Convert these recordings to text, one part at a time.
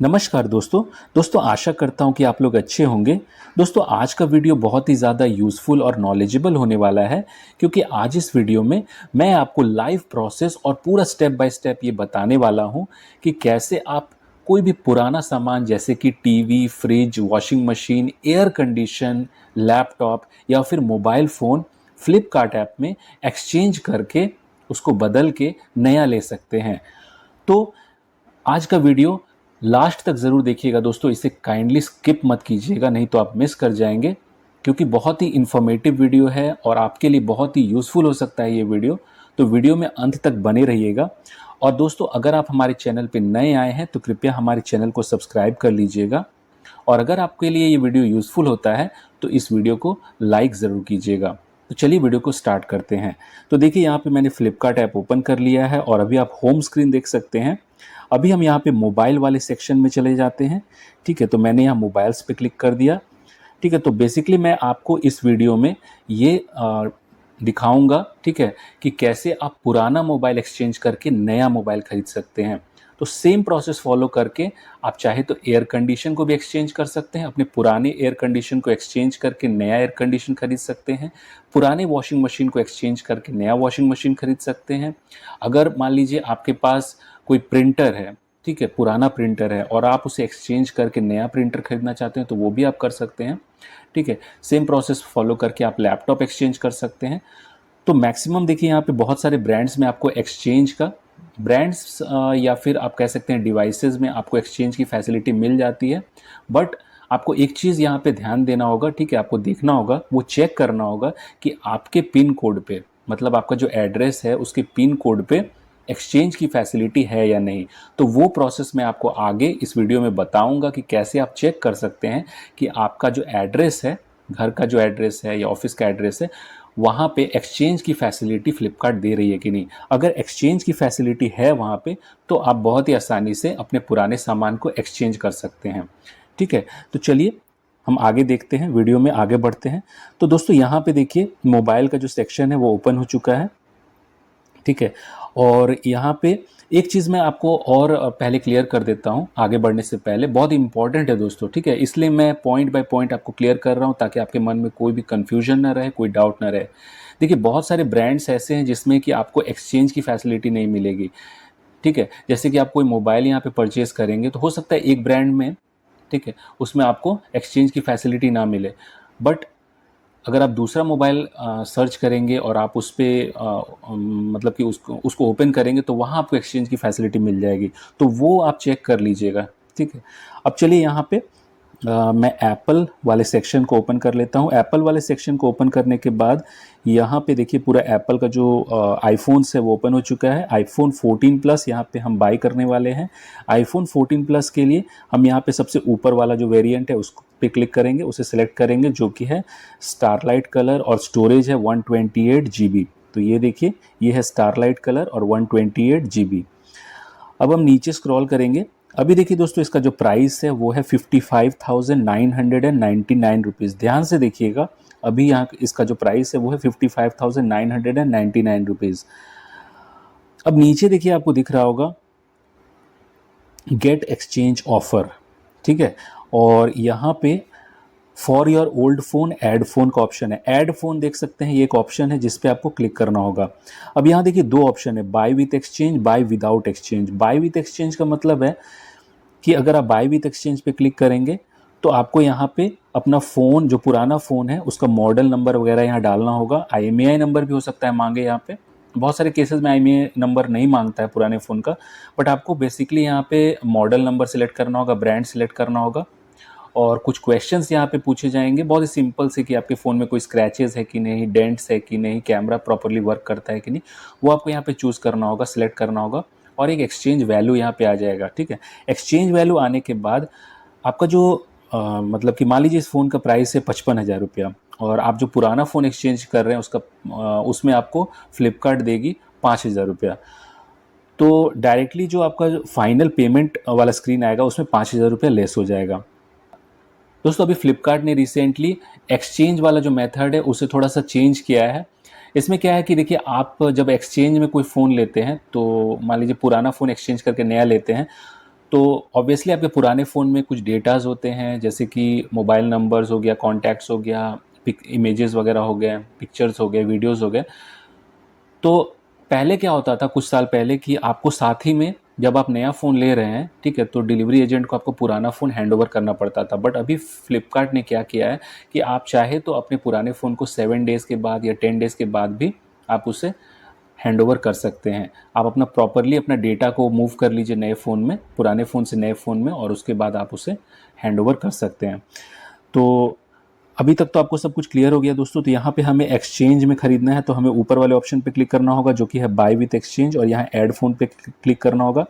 नमस्कार दोस्तों। आशा करता हूँ कि आप लोग अच्छे होंगे। दोस्तों, आज का वीडियो बहुत ही ज़्यादा यूज़फुल और नॉलेजेबल होने वाला है, क्योंकि आज इस वीडियो में मैं आपको लाइव प्रोसेस और पूरा स्टेप बाय स्टेप ये बताने वाला हूँ कि कैसे आप कोई भी पुराना सामान जैसे कि TV, fridge, washing machine, air condition, laptop या फिर मोबाइल फ़ोन फ्लिपकार्ट ऐप में एक्सचेंज करके उसको बदल के नया ले सकते हैं। तो आज का वीडियो लास्ट तक ज़रूर देखिएगा दोस्तों, इसे काइंडली स्किप मत कीजिएगा, नहीं तो आप मिस कर जाएंगे, क्योंकि बहुत ही इन्फॉर्मेटिव वीडियो है और आपके लिए बहुत ही यूज़फुल हो सकता है ये वीडियो। तो वीडियो में अंत तक बने रहिएगा। और दोस्तों, अगर आप हमारे चैनल पे नए आए हैं तो कृपया हमारे चैनल को सब्सक्राइब कर लीजिएगा। और अगर आपके लिए ये वीडियो यूज़फुल होता है तो इस वीडियो को लाइक ज़रूर कीजिएगा। तो चलिए वीडियो को स्टार्ट करते हैं। तो देखिए, यहाँ पे मैंने फ्लिपकार्ट ऐप ओपन कर लिया है और अभी आप होम स्क्रीन देख सकते हैं। अभी हम यहाँ पे मोबाइल वाले सेक्शन में चले जाते हैं। ठीक है, तो मैंने यहाँ मोबाइल्स पे क्लिक कर दिया। ठीक है, तो बेसिकली मैं आपको इस वीडियो में ये दिखाऊंगा, ठीक है, कि कैसे आप पुराना मोबाइल एक्सचेंज करके नया मोबाइल खरीद सकते हैं। तो सेम प्रोसेस फॉलो करके आप चाहे तो एयर कंडीशन को भी एक्सचेंज कर सकते हैं, अपने पुराने एयर कंडीशन को एक्सचेंज करके नया एयर कंडीशन खरीद सकते हैं, पुराने वॉशिंग मशीन को एक्सचेंज करके नया वॉशिंग मशीन खरीद सकते हैं। अगर मान लीजिए आपके पास कोई प्रिंटर है, ठीक है, पुराना प्रिंटर है और आप उसे एक्सचेंज करके नया प्रिंटर खरीदना चाहते हैं तो वो भी आप कर सकते हैं। ठीक है, सेम प्रोसेस फॉलो करके आप लैपटॉप एक्सचेंज कर सकते हैं। तो मैक्सिमम देखिए, यहाँ पे बहुत सारे ब्रांड्स में आपको एक्सचेंज का ब्रांड्स या फिर आप कह सकते हैं डिवाइसेस में आपको एक्सचेंज की फैसिलिटी मिल जाती है। बट आपको एक चीज़ यहाँ पे ध्यान देना होगा, ठीक है, आपको देखना होगा, वो चेक करना होगा कि आपके पिन कोड पे, मतलब आपका जो एड्रेस है उसके पिन कोड पे एक्सचेंज की फैसिलिटी है या नहीं। तो वो प्रोसेस मैं आपको आगे इस वीडियो में बताऊंगा कि कैसे आप चेक कर सकते हैं कि आपका जो एड्रेस है, घर का जो एड्रेस है या ऑफिस का एड्रेस है, वहाँ पे एक्सचेंज की फैसिलिटी फ्लिपकार्ट दे रही है कि नहीं। अगर एक्सचेंज की फैसिलिटी है वहाँ पे, तो आप बहुत ही आसानी से अपने पुराने सामान को एक्सचेंज कर सकते हैं। ठीक है, तो चलिए हम आगे देखते हैं, वीडियो में आगे बढ़ते हैं। तो दोस्तों, यहाँ पे देखिए मोबाइल का जो सेक्शन है वो ओपन हो चुका है। ठीक है, और यहाँ पे एक चीज़ मैं आपको और पहले क्लियर कर देता हूँ आगे बढ़ने से पहले, बहुत इंपॉर्टेंट है दोस्तों। ठीक है, इसलिए मैं पॉइंट बाय पॉइंट आपको क्लियर कर रहा हूँ ताकि आपके मन में कोई भी कन्फ्यूजन ना रहे, कोई डाउट ना रहे। देखिए, बहुत सारे ब्रांड्स ऐसे हैं जिसमें कि आपको एक्सचेंज की फैसिलिटी नहीं मिलेगी। ठीक है, जैसे कि आप कोई मोबाइल यहाँ पे परचेज करेंगे तो हो सकता है एक ब्रांड में, ठीक है, उसमें आपको एक्सचेंज की फैसिलिटी ना मिले। बट अगर आप दूसरा मोबाइल सर्च करेंगे और आप उस पर मतलब कि उसको ओपन करेंगे तो वहाँ आपको एक्सचेंज की फैसिलिटी मिल जाएगी। तो वो आप चेक कर लीजिएगा। ठीक है, अब चलिए यहाँ पे मैं एप्पल वाले सेक्शन को ओपन कर लेता हूँ। एप्पल वाले सेक्शन को ओपन करने के बाद यहाँ पे देखिए पूरा एप्पल का जो आईफोन्स है वो ओपन हो चुका है। आईफोन 14 प्लस यहाँ पे हम बाई करने वाले हैं। आईफोन 14 प्लस के लिए हम यहाँ पे सबसे ऊपर वाला जो वेरिएंट है उसको पे क्लिक करेंगे, उसे सेलेक्ट करेंगे, जो कि है स्टारलाइट कलर और स्टोरेज है 128 GB। तो ये देखिए, ये है स्टारलाइट कलर और 128 GB। अब हम नीचे स्क्रॉल करेंगे। अभी देखिए दोस्तों, इसका जो प्राइस है वो है 55,999 रुपीज़। ध्यान से देखिएगा, अभी यहाँ इसका जो प्राइस है वो है 55,999 रुपीज़। अब नीचे देखिए, आपको दिख रहा होगा गेट एक्सचेंज ऑफर। ठीक है, और यहाँ पे for your old phone add phone का ऑप्शन है। ऐड फ़ोन देख सकते हैं, ये एक ऑप्शन है जिस पे आपको क्लिक करना होगा। अब यहाँ देखिए दो ऑप्शन है, buy with exchange, buy without exchange. Buy with exchange का मतलब है कि अगर आप बाय विथ एक्सचेंज पे क्लिक करेंगे तो आपको यहाँ पे अपना फ़ोन, जो पुराना फ़ोन है उसका मॉडल नंबर वगैरह यहाँ डालना होगा। IMEI नंबर भी हो सकता है मांगे यहाँ पे। बहुत सारे केसेस में IMEI नंबर नहीं मांगता है पुराने फ़ोन का, बट आपको बेसिकली यहाँ पे मॉडल नंबर सेलेक्ट करना होगा, ब्रांड सेलेक्ट करना होगा, और कुछ क्वेश्चंस यहाँ पे पूछे जाएंगे बहुत ही सिंपल से कि आपके फ़ोन में कोई स्क्रैचेस है कि नहीं, डेंट्स है कि नहीं, कैमरा प्रॉपरली वर्क करता है कि नहीं, वो आपको यहाँ पे चूज़ करना होगा, सिलेक्ट करना होगा, और एक एक्सचेंज वैल्यू यहाँ पे आ जाएगा। ठीक है, एक्सचेंज वैल्यू आने के बाद आपका जो मतलब कि मान लीजिए इस फ़ोन का प्राइस है 55,000 रुपया, और आप जो पुराना फ़ोन एक्सचेंज कर रहे हैं उसका उसमें आपको फ्लिपकार्ट देगी 5,000 रुपया। तो डायरेक्टली जो आपका फाइनल पेमेंट वाला स्क्रीन आएगा उसमें 5,000 रुपया लेस हो जाएगा। दोस्तों, अभी फ्लिपकार्ट ने रिसेंटली एक्सचेंज वाला जो मेथड है उसे थोड़ा सा चेंज किया है। इसमें क्या है कि देखिए, आप जब एक्सचेंज में कोई फ़ोन लेते हैं तो मान लीजिए पुराना फ़ोन एक्सचेंज करके नया लेते हैं, तो ऑब्वियसली आपके पुराने फ़ोन में कुछ डेटाज़ होते हैं, जैसे कि मोबाइल नंबर्स हो गया, कॉन्टैक्ट्स हो गया, इमेजेस वगैरह हो गए, पिक्चर्स हो गए, वीडियोज़ हो गए। तो पहले क्या होता था कुछ साल पहले कि आपको साथ ही में जब आप नया फ़ोन ले रहे हैं, ठीक है, तो डिलीवरी एजेंट को आपको पुराना फ़ोन हैंडओवर करना पड़ता था। बट अभी फ्लिपकार्ट ने क्या किया है कि आप चाहे तो अपने पुराने फ़ोन को 7 डेज़ के बाद या 10 डेज़ के बाद भी आप उसे हैंडओवर कर सकते हैं। आप अपना प्रॉपरली अपना डेटा को मूव कर लीजिए नए फ़ोन में, पुराने फ़ोन से नए फ़ोन में, और उसके बाद आप उसे हैंडओवर कर सकते हैं। तो अभी तक तो आपको सब कुछ क्लियर हो गया दोस्तों। तो यहाँ पे हमें एक्सचेंज में खरीदना है तो हमें ऊपर वाले ऑप्शन पे क्लिक करना होगा, जो कि है बाय विथ एक्सचेंज, और यहाँ ऐड फ़ोन पे क्लिक करना होगा।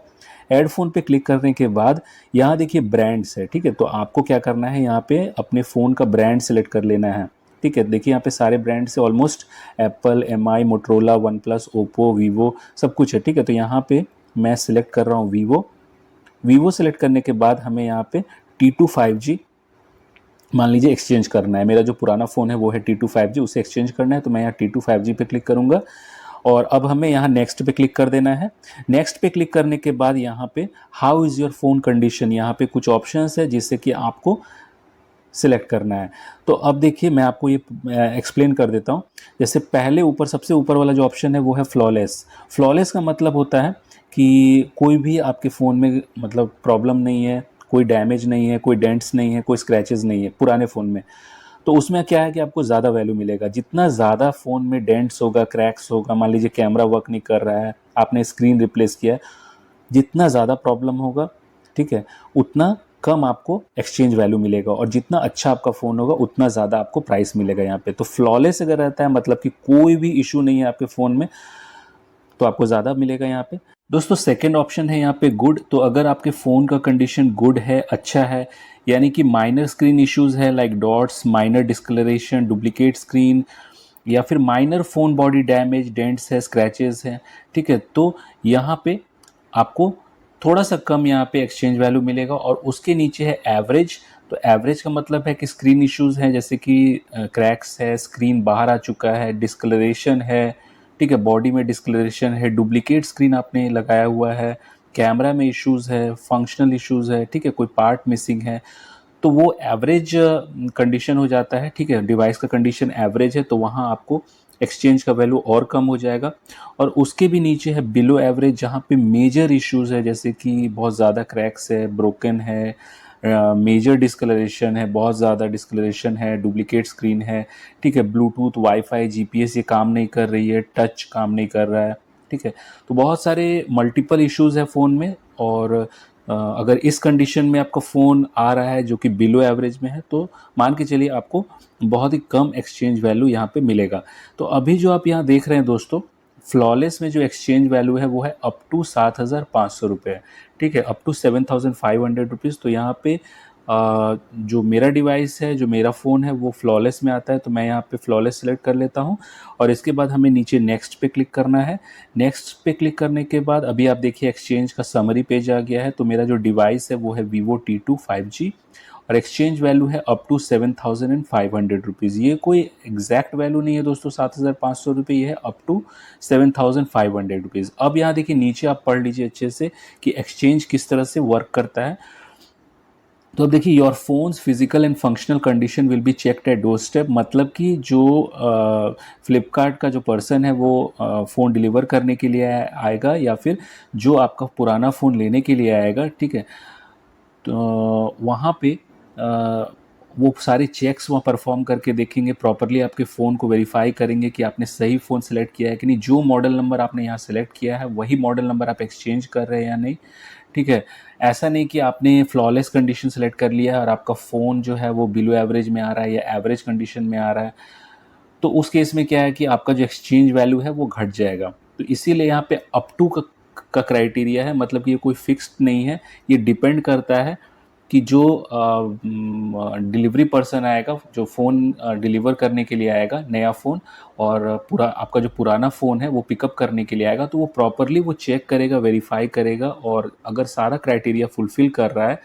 ऐड फ़ोन पे क्लिक करने के बाद यहाँ देखिए ब्रांड्स है, ठीक है। तो आपको क्या करना है, यहाँ पे अपने फ़ोन का ब्रांड सेलेक्ट कर लेना है, ठीक है। देखिए यहाँ पे सारे ब्रांड्स है almost, Apple, MI, Motorola, one plus, Oppo, Vivo, सब कुछ है, ठीक है। तो यहाँ पे मैं सिलेक्ट कर रहा हूँ वीवो। वीवो सेलेक्ट करने के बाद हमें यहाँ पे T2 5G मान लीजिए एक्सचेंज करना है। मेरा जो पुराना फ़ोन है वो है T2 5G, उसे एक्सचेंज करना है, तो मैं यहाँ T2 5G पे क्लिक करूँगा। और अब हमें यहाँ नेक्स्ट पे क्लिक कर देना है। नेक्स्ट पे क्लिक करने के बाद यहाँ पे how is your phone condition, यहाँ पे कुछ ऑप्शंस है जिससे कि आपको सिलेक्ट करना है। तो अब देखिए मैं आपको ये एक्सप्लेन कर देता हूँ। जैसे पहले ऊपर सबसे ऊपर वाला जो ऑप्शन है वो है फ्लॉलेस। फ्लॉलेस का मतलब होता है कि कोई भी आपके फ़ोन में मतलब प्रॉब्लम नहीं है, कोई डैमेज नहीं है, कोई डेंट्स नहीं है, कोई स्क्रैचेस नहीं है पुराने फ़ोन में। तो उसमें क्या है कि आपको ज़्यादा वैल्यू मिलेगा। जितना ज़्यादा फ़ोन में डेंट्स होगा, क्रैक्स होगा, मान लीजिए कैमरा वर्क नहीं कर रहा है, आपने स्क्रीन रिप्लेस किया है, जितना ज़्यादा प्रॉब्लम होगा, ठीक है, उतना कम आपको एक्सचेंज वैल्यू मिलेगा, और जितना अच्छा आपका फ़ोन होगा उतना ज़्यादा आपको प्राइस मिलेगा यहाँ पे। तो फ्लॉलेस अगर रहता है मतलब कि कोई भी इशू नहीं है आपके फ़ोन में, तो आपको ज़्यादा मिलेगा यहाँ पे। दोस्तों सेकंड ऑप्शन है यहाँ पे गुड। तो अगर आपके फ़ोन का कंडीशन गुड है, अच्छा है, यानी कि माइनर स्क्रीन इश्यूज़ है like dots, minor discolouration, duplicate screen, या फिर minor phone body damage, dents है, स्क्रैचेस हैं, ठीक है, तो यहाँ पे आपको थोड़ा सा कम यहाँ पे एक्सचेंज वैल्यू मिलेगा। और उसके नीचे है एवरेज। तो एवरेज का मतलब है कि स्क्रीन इश्यूज़ हैं, जैसे कि क्रैक्स है, स्क्रीन बाहर आ चुका है, डिस्कलरेशन है, ठीक है, बॉडी में डिस्कलरेशन है, डुप्लीकेट स्क्रीन आपने लगाया हुआ है, कैमरा में इश्यूज़ है, फंक्शनल इश्यूज़ है, ठीक है, कोई पार्ट मिसिंग है, तो वो एवरेज कंडीशन हो जाता है, ठीक है। डिवाइस का कंडीशन एवरेज है तो वहाँ आपको एक्सचेंज का वैल्यू और कम हो जाएगा। और उसके भी नीचे है बिलो एवरेज, जहाँ पे मेजर इश्यूज़ है, जैसे कि बहुत ज़्यादा क्रैक्स है, ब्रोकन है, मेजर डिस्कलरेशन है, बहुत ज़्यादा डिस्कलरेशन है, डुप्लीकेट स्क्रीन है, ठीक है, ब्लूटूथ, वाईफाई, जीपीएस ये काम नहीं कर रही है, टच काम नहीं कर रहा है, ठीक है। तो बहुत सारे मल्टीपल इश्यूज़ है फ़ोन में। और अगर इस कंडीशन में आपका फ़ोन आ रहा है जो कि बिलो एवरेज में है, तो मान के चलिए आपको बहुत ही कम एक्सचेंज वैल्यू यहाँ पे मिलेगा। तो अभी जो आप यहाँ देख रहे हैं दोस्तों, फ्लॉलेस में जो एक्सचेंज वैल्यू है वो है अप टू 7,500 रुपये, ठीक है, अप टू 7,500 रुपीज़। तो यहाँ पे जो मेरा डिवाइस है, जो मेरा फ़ोन है, वो फ्लॉलेस में आता है, तो मैं यहाँ पे फ्लॉलेस सेलेक्ट कर लेता हूँ। और इसके बाद हमें नीचे नेक्स्ट पे क्लिक करना है। नेक्स्ट पे क्लिक करने के बाद अभी आप देखिए एक्सचेंज का समरी पेज आ गया है। तो मेरा जो डिवाइस है वो है Vivo T2 5G, और एक्सचेंज वैल्यू है अप टू 7,500 रुपीज़। ये कोई एग्जैक्ट वैल्यू नहीं है दोस्तों 7,500 रुपये, ये है अप टू 7,500 रुपीज़। अब यहाँ देखिए नीचे आप पढ़ लीजिए अच्छे से कि एक्सचेंज किस तरह से वर्क करता है। तो अब देखिए your phones physical and functional condition will be checked at doorstep, मतलब कि जो फ्लिपकार्ट का जो पर्सन है वो फ़ोन डिलीवर करने के लिए आएगा, या फिर जो आपका पुराना फ़ोन लेने के लिए आएगा, ठीक है, तो वहाँ पे वो सारे चेक्स वहाँ परफॉर्म करके देखेंगे, प्रॉपरली आपके फ़ोन को वेरीफाई करेंगे कि आपने सही फ़ोन सेलेक्ट किया है कि नहीं, जो मॉडल नंबर आपने यहाँ सेलेक्ट किया है वही मॉडल नंबर आप एक्सचेंज कर रहे हैं या नहीं, ठीक है। ऐसा नहीं कि आपने फ्लॉलेस कंडीशन सेलेक्ट कर लिया है और आपका फ़ोन जो है वो बिलो एवरेज में आ रहा है या एवरेज कंडीशन में आ रहा है, तो उस केस में क्या है कि आपका जो एक्सचेंज वैल्यू है वो घट जाएगा। तो इसीलिए यहाँ पे अप टू का क्राइटेरिया है, मतलब कि ये कोई फिक्स्ड नहीं है, ये डिपेंड करता है कि जो डिलीवरी पर्सन आएगा, जो फ़ोन डिलीवर करने के लिए आएगा नया फ़ोन, और पूरा आपका जो पुराना फ़ोन है वो पिकअप करने के लिए आएगा, तो वो प्रॉपरली वो चेक करेगा, वेरीफाई करेगा, और अगर सारा क्राइटेरिया फुलफ़िल कर रहा है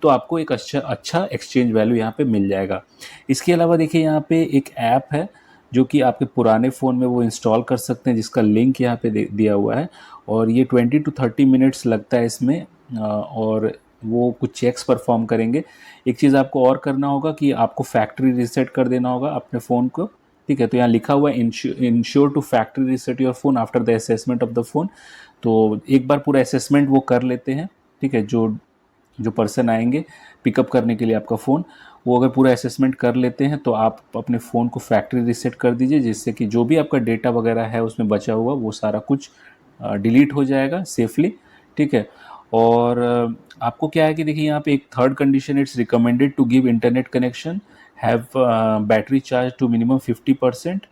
तो आपको एक अच्छा एक्सचेंज वैल्यू यहाँ पे मिल जाएगा। इसके अलावा देखिए यहाँ पे एक ऐप है जो कि आपके पुराने फ़ोन में वो इंस्टॉल कर सकते हैं, जिसका लिंक यहाँ पे दिया हुआ है, और ये 20 to 30 मिनट्स लगता है इसमें और वो कुछ चेक्स परफॉर्म करेंगे। एक चीज़ आपको और करना होगा कि आपको फैक्ट्री रीसेट कर देना होगा अपने फ़ोन को, ठीक है। तो यहाँ लिखा हुआ है ensure to factory reset your phone after the assessment of the phone. तो एक बार पूरा असेसमेंट वो कर लेते हैं, ठीक है। जो जो पर्सन आएंगे पिकअप करने के लिए आपका फ़ोन, वो अगर पूरा असेसमेंट कर लेते हैं तो आप अपने फ़ोन को फैक्ट्री रीसेट कर दीजिए, जिससे कि जो भी आपका डेटा वगैरह है उसमें बचा हुआ वो सारा कुछ डिलीट हो जाएगा सेफली, ठीक है। और आपको क्या है कि देखिए यहाँ पे एक third condition, it's recommended to give internet connection, have battery charge to minimum 50%,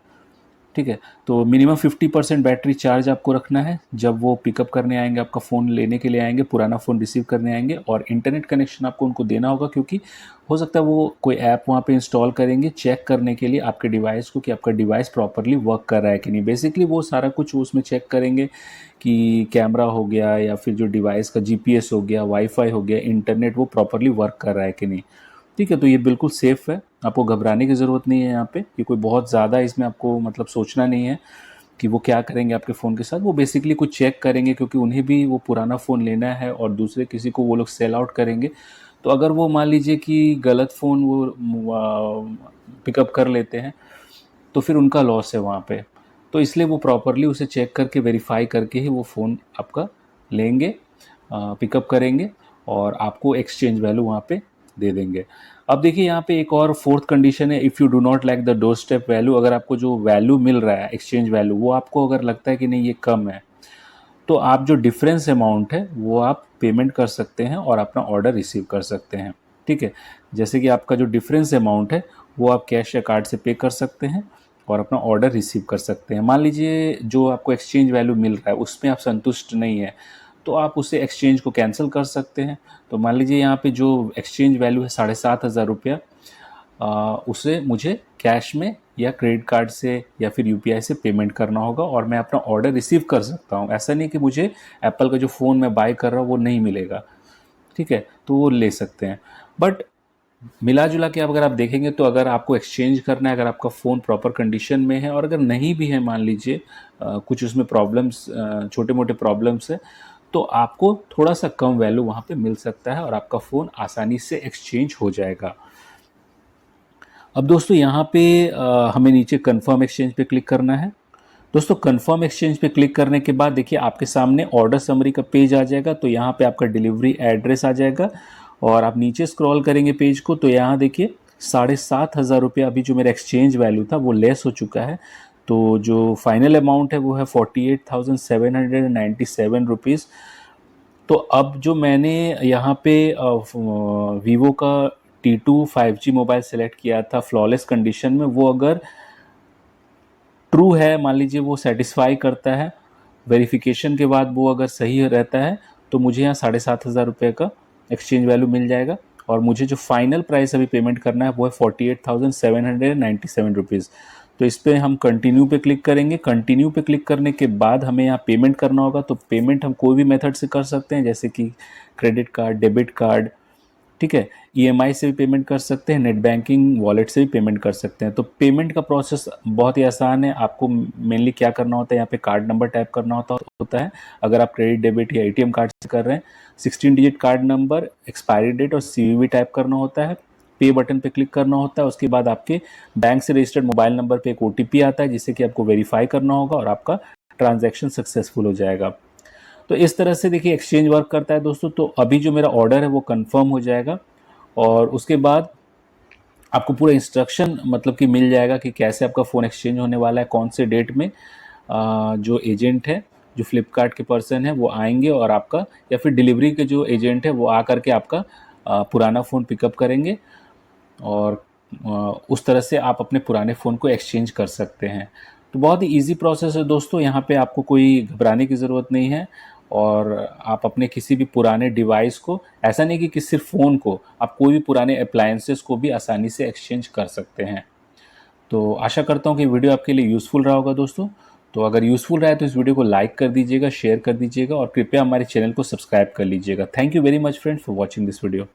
ठीक है। तो मिनिमम 50% बैटरी चार्ज आपको रखना है जब वो पिकअप करने आएंगे, आपका फ़ोन लेने के लिए आएंगे, पुराना फ़ोन रिसीव करने आएंगे। और इंटरनेट कनेक्शन आपको उनको देना होगा, क्योंकि हो सकता है वो कोई ऐप वहाँ पे इंस्टॉल करेंगे चेक करने के लिए आपके डिवाइस को कि आपका डिवाइस प्रॉपरली वर्क कर रहा है कि नहीं। बेसिकली वो सारा कुछ उसमें चेक करेंगे कि कैमरा हो गया या फिर जो डिवाइस का जीपीएस हो गया, वाईफाई हो गया, इंटरनेट, वो प्रॉपरली वर्क कर रहा है कि नहीं, ठीक है। तो ये बिल्कुल सेफ़ है, आपको घबराने की ज़रूरत नहीं है यहाँ पे कि कोई बहुत ज़्यादा इसमें आपको मतलब सोचना नहीं है कि वो क्या करेंगे आपके फ़ोन के साथ। वो बेसिकली कुछ चेक करेंगे, क्योंकि उन्हें भी वो पुराना फ़ोन लेना है और दूसरे किसी को वो लोग सेल आउट करेंगे। तो अगर वो मान लीजिए कि गलत फ़ोन वो पिकअप कर लेते हैं तो फिर उनका लॉस है वहाँ पे। तो इसलिए वो प्रॉपरली उसे चेक करके वेरीफाई करके ही वो फ़ोन आपका लेंगे, पिकअप करेंगे और आपको एक्सचेंज वैल्यू वहाँ पे दे देंगे। अब देखिए यहाँ पे एक और फोर्थ कंडीशन है, if you do not like the door step value. अगर आपको जो वैल्यू मिल रहा है एक्सचेंज वैल्यू, वो आपको अगर लगता है कि नहीं ये कम है, तो आप जो डिफरेंस अमाउंट है वो आप पेमेंट कर सकते हैं और अपना ऑर्डर रिसीव कर सकते हैं, ठीक है। जैसे कि आपका जो डिफरेंस अमाउंट है वो आप कैश या कार्ड से पे कर सकते हैं और अपना ऑर्डर रिसीव कर सकते हैं। मान लीजिए जो आपको एक्सचेंज वैल्यू मिल रहा है उसमें आप संतुष्ट नहीं है, तो आप उसे एक्सचेंज को कैंसिल कर सकते हैं। तो मान लीजिए यहाँ पे जो एक्सचेंज वैल्यू है 7,500 रुपया, उसे मुझे कैश में या क्रेडिट कार्ड से या फिर यूपीआई से पेमेंट करना होगा और मैं अपना ऑर्डर रिसीव कर सकता हूँ। ऐसा नहीं कि मुझे एप्पल का जो फ़ोन मैं बाय कर रहा हूँ वो नहीं मिलेगा, ठीक है। तो वो ले सकते हैं। बट मिला जुला के अगर आप देखेंगे तो अगर आपको एक्सचेंज करना है, अगर आपका फ़ोन प्रॉपर कंडीशन में है और अगर नहीं भी है, मान लीजिए कुछ उसमें प्रॉब्लम्स, छोटे मोटे प्रॉब्लम्स है, तो आपको थोड़ा सा कम वैल्यू वहाँ पे मिल सकता है और आपका फ़ोन आसानी से एक्सचेंज हो जाएगा। अब दोस्तों यहाँ पे हमें नीचे कन्फर्म एक्सचेंज पे क्लिक करना है। दोस्तों कन्फर्म एक्सचेंज पे क्लिक करने के बाद देखिए आपके सामने ऑर्डर समरी का पेज आ जाएगा। तो यहाँ पे आपका डिलीवरी एड्रेस आ जाएगा और आप नीचे स्क्रॉल करेंगे पेज को तो यहाँ देखिए 7,500 रुपया अभी जो मेरा एक्सचेंज वैल्यू था वो लेस हो चुका है। तो जो फाइनल अमाउंट है वो है 48,797 रुपीज़। तो अब जो मैंने यहाँ पे वीवो का T2 5G मोबाइल सेलेक्ट किया था फ्लॉलेस कंडीशन में, वो अगर ट्रू है, मान लीजिए वो सेटिस्फाई करता है, वेरिफिकेशन के बाद वो अगर सही रहता है, तो मुझे यहाँ 7,500 रुपये का एक्सचेंज वैल्यू मिल जाएगा और मुझे जो फाइनल प्राइस अभी पेमेंट करना है वो है 48,797 रुपीज़। तो इस पर हम कंटिन्यू पे क्लिक करेंगे। कंटिन्यू पे क्लिक करने के बाद हमें यहाँ पेमेंट करना होगा। तो पेमेंट हम कोई भी मेथड से कर सकते हैं, जैसे कि क्रेडिट कार्ड, डेबिट कार्ड, ठीक है। ईएमआई से भी पेमेंट कर सकते हैं, नेट बैंकिंग वॉलेट से भी पेमेंट कर सकते हैं। तो पेमेंट का प्रोसेस बहुत ही आसान है। आपको मेनली क्या करना होता है, यहाँ पे कार्ड नंबर टाइप करना होता है। अगर आप क्रेडिट, डेबिट या एटीएम कार्ड से कर रहे हैं, 16 digit card number, expiry date और सीवीवी टाइप करना होता है। पे बटन पे क्लिक करना होता है। उसके बाद आपके बैंक से रजिस्टर्ड मोबाइल नंबर पे एक ओटीपी आता है, जिससे कि आपको वेरीफाई करना होगा और आपका ट्रांजैक्शन सक्सेसफुल हो जाएगा। तो इस तरह से देखिए एक्सचेंज वर्क करता है दोस्तों। तो अभी जो मेरा ऑर्डर है वो कंफर्म हो जाएगा और उसके बाद आपको पूरा इंस्ट्रक्शन मतलब कि मिल जाएगा कि कैसे आपका फ़ोन एक्सचेंज होने वाला है, कौन से डेट में जो एजेंट है, जो फ्लिपकार्ट के पर्सन है वो आएंगे और आपका, या फिर डिलीवरी के जो एजेंट है वो आ करके आपका पुराना फ़ोन पिकअप करेंगे और उस तरह से आप अपने पुराने फ़ोन को एक्सचेंज कर सकते हैं। तो बहुत ही ईजी प्रोसेस है दोस्तों, यहाँ पे आपको कोई घबराने की ज़रूरत नहीं है और आप अपने किसी भी पुराने डिवाइस को, ऐसा नहीं कि सिर्फ फ़ोन को, आप कोई भी पुराने अप्लायंसेस को भी आसानी से एक्सचेंज कर सकते हैं। तो आशा करता हूँ कि वीडियो आपके लिए यूज़फुल रहा होगा दोस्तों। तो अगर यूज़फुल रहा है तो इस वीडियो को लाइक कर दीजिएगा, शेयर कर दीजिएगा और कृपया हमारे चैनल को सब्सक्राइब कर लीजिएगा। Thank you very much friends for watching this video.